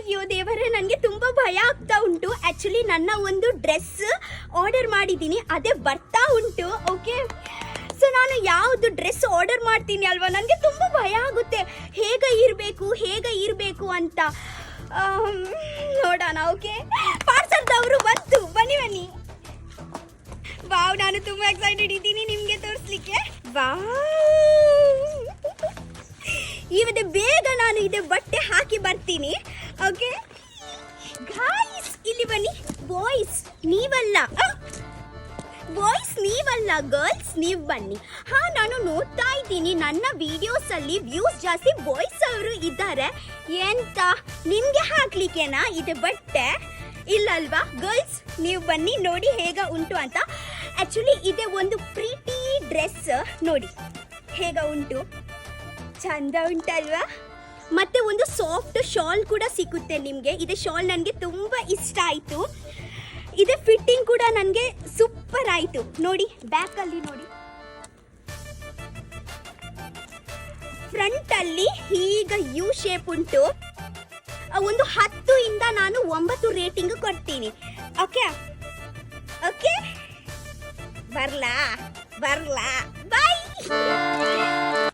ಅಯ್ಯೋ ದೇವರೇ, ನನಗೆ ತುಂಬ ಭಯ ಆಗ್ತಾ ಉಂಟು. ಆ್ಯಕ್ಚುಲಿ ನನ್ನ ಒಂದು ಡ್ರೆಸ್ ಆರ್ಡರ್ ಮಾಡಿದ್ದೀನಿ, ಅದೇ ಬರ್ತಾ ಉಂಟು. ಓಕೆ, ಸೊ ನಾನು ಯಾವುದು ಡ್ರೆಸ್ ಆರ್ಡರ್ ಮಾಡ್ತೀನಿ ಅಲ್ವಾ, ನನಗೆ ತುಂಬ ಭಯ ಆಗುತ್ತೆ ಹೇಗೆ ಇರಬೇಕು ಅಂತ. ನೋಡೋಣ. ಓಕೆ, ಪಾರ್ಸಲ್ದವರು ಬಂತು, ಬನ್ನಿ. ವಾವ್, ನಾನು ತುಂಬ ಎಕ್ಸೈಟೆಡ್ ಇದ್ದೀನಿ ನಿಮಗೆ ತೋರಿಸ್ಲಿಕ್ಕೆ. ವಾವ್, ಇವತ್ತು ಬೇಗ ನಾನು ಇದೆ ಬಟ್ಟೆ ಹಾಕಿ ಬರ್ತೀನಿ. ಓಕೆ ಗಾಯ್ಸ್, ಇಲ್ಲಿ ಬನ್ನಿ. ಬಾಯ್ಸ್ ನೀವಲ್ಲ, ಗರ್ಲ್ಸ್ ನೀವು ಬನ್ನಿ. ನಾನು ನೋಡ್ತಾ ಇದ್ದೀನಿ ನನ್ನ ವಿಡಿಯೋಸಲ್ಲಿ ವ್ಯೂಸ್ ಜಾಸ್ತಿ ಬಾಯ್ಸ್ ಅವರು ಇದ್ದಾರೆ. ಎಂತ ನಿಮಗೆ ಹಾಕ್ಲಿಕ್ಕೆನಾ ಇದೆ ಬಟ್ಟೆ? ಇಲ್ಲ ಅಲ್ವಾ? ಗರ್ಲ್ಸ್ ನೀವು ಬನ್ನಿ, ನೋಡಿ ಹೇಗೆ ಉಂಟು ಅಂತ. ಆ್ಯಕ್ಚುಲಿ ಇದೆ ಒಂದು ಪ್ರೀಟಿ ಡ್ರೆಸ್, ನೋಡಿ ಹೇಗೆ ಉಂಟು, ಚಂದ ಉಂಟಲ್ವಾ? ಮತ್ತೆ ಒಂದು ಸಾಫ್ಟ್ ಶಾಲ್ ಕೂಡ ಸಿಗುತ್ತೆ ನಿಮಗೆ. ಇದೆ ಶಾಲ್ ನನಗೆ ತುಂಬ ಇಷ್ಟ ಆಯಿತು. ಇದೆ ಫಿಟ್ಟಿಂಗ್ ಕೂಡ ನನಗೆ ಸೂಪರ್ ಆಯಿತು. ನೋಡಿ ಬ್ಯಾಕಲ್ಲಿ ನೋಡಿ, ಫ್ರಂಟಲ್ಲಿ ಈಗ ಯು ಶೇಪ್ ಉಂಟು. ಒಂದು 10 ಇಂದ ನಾನು 9 ರೇಟಿಂಗ್ ಕೊಡ್ತೀನಿ. ಓಕೆ ಬರ್ಲಾ ಬಾಯ್.